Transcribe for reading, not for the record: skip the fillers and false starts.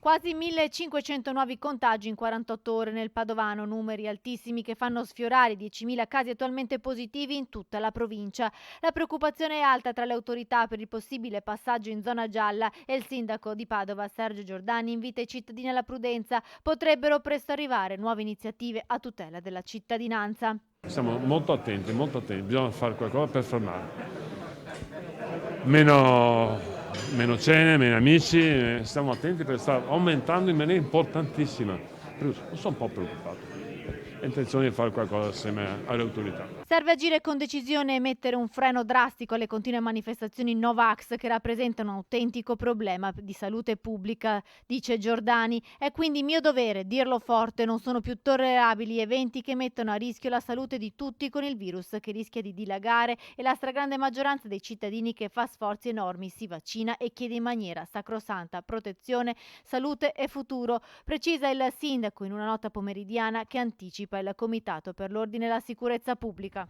Quasi 1500 nuovi contagi in 48 ore nel Padovano, numeri altissimi che fanno sfiorare i 10.000 casi attualmente positivi in tutta la provincia. La preoccupazione è alta tra le autorità per il possibile passaggio in zona gialla e il sindaco di Padova, Sergio Giordani, invita i cittadini alla prudenza. Potrebbero presto arrivare nuove iniziative a tutela della cittadinanza. Siamo molto attenti, bisogna fare qualcosa per fermare. Meno cene, meno amici, stiamo attenti perché sta aumentando in maniera importantissima. Sono un po' preoccupato. Ho intenzione di fare qualcosa assieme alle autorità. Serve agire con decisione e mettere un freno drastico alle continue manifestazioni Novax che rappresentano un autentico problema di salute pubblica, dice Giordani. È quindi mio dovere dirlo forte, non sono più tollerabili eventi che mettono a rischio la salute di tutti con il virus che rischia di dilagare e la stragrande maggioranza dei cittadini che fa sforzi enormi si vaccina e chiede in maniera sacrosanta protezione, salute e futuro, precisa il sindaco in una nota pomeridiana che anticipa il Comitato per l'Ordine e la Sicurezza Pubblica.